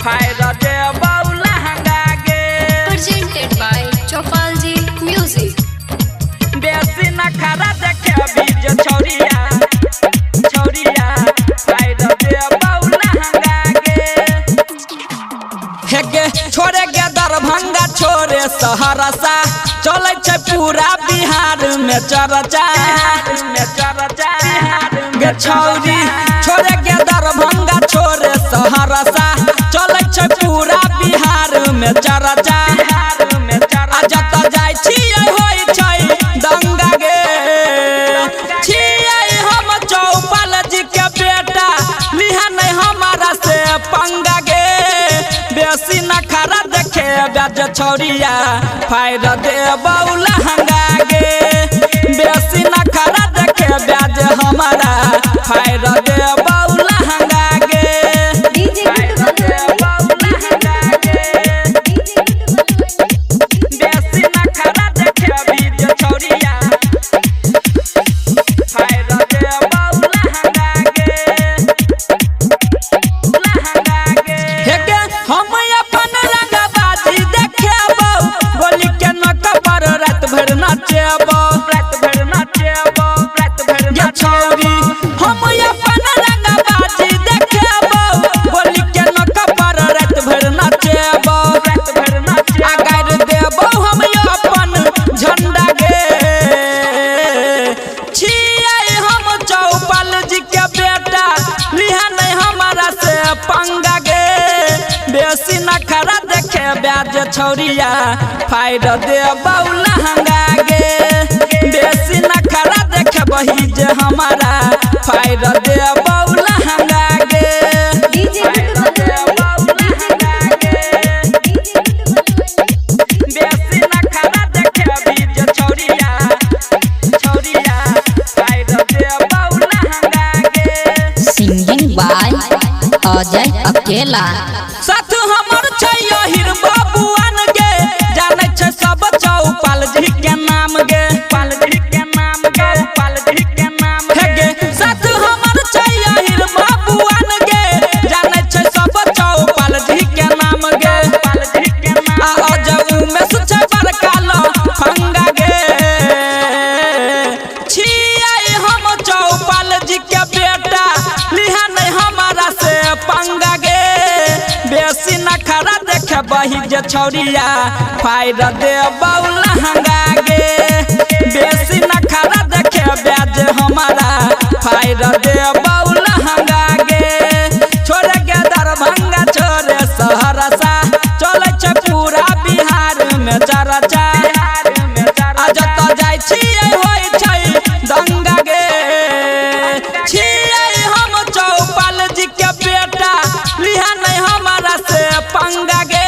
फायदा दे बौला हंगागे presented by Chopalji Music। बेसी न खरा देखे बीज छौरिया छौरिया फायदा दे बौला हंगागे हेगे छोड़े गे दरभंगा छोड़े सहरसा चले छे पूरा बिहार में चर्चा गे छौरी छोड़े गे दरभंगा छोड़े सहरसा चले छे पूरा बिहार में चर्चा जत जाय छियै होय छै दंगा गे छियै हम चौपाल जी के बेटा लिहा नहीं हमारा से पंगा गे बेसी न खरा देखे ब्याज छौरिया फायदा दे बौला हंगागे बेसी न खरा देखे ब्याज हमारा फायदा दे बौला हंगागे फायदा दे बौला हंगागे बेसी न खरा देखे बीज छौरिया फायदा दे बौला हंगागे हेगे हम अपन रंगबाजी देखेबो गोली के नक पर रात भर नाचेबो ये छौरी हम अपन रंगबाजी देखेबो गोली के नक पर रात भर नाचेबो आगार देबो हम अपन झंडा गे छियै हम चौपाल जी के बेटा लिहा नहीं हमारा से पंगा गे बेसी न खरा देखे ब्याज छौरिया फायदा दे बौला हंगागे बेसी न खरा देखे बही जे हमारा फायदा दे बौला हंगागे फायदा दे बौला हंगागे बेसी न खरा देखे बीज छौरिया छौरिया फायदा दे बौला हंगागे सिंगिंग बाय अजय अकेला साथ हमर छै यहिर बाबुआन गे जाने छै सब चौपाल जी के नाम गे पाल जी के नाम गे पाल जी के नाम गे साथ हमर छै यहिर बाबुआन गे जाने छै सब चौपाल जी के नाम गे पाल जी के नाम आ अजऊ में छै बड़का लो फंगा गे छियै हम चौपाल जी के बेटा लिहा नहीं हमारा से पंगा गे बेसी न खरा देखे बही जे छौरिया फायदा दे बौला हंगागे बेसी न खरा देखे ब्याज हमारा फायदा दे बौला हंगागे छोड़े गे दरभंगा छोड़े सहरसा चले छै पूरा बिहार में चर्चा जत जाय छियै होय छै दंगा गे छियै हम चौपाल जी के बेटा लिहा नहीं हमारा से पंगा गे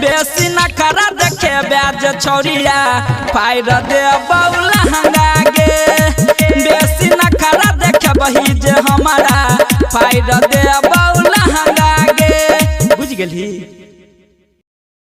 बेसी न खरा देखे ब्याज छौरिया फायदा दे बौला हंगागे बेसी न खरा देखे बही जे हमारा फायदा दे बौला हंगागे बुझ गेली।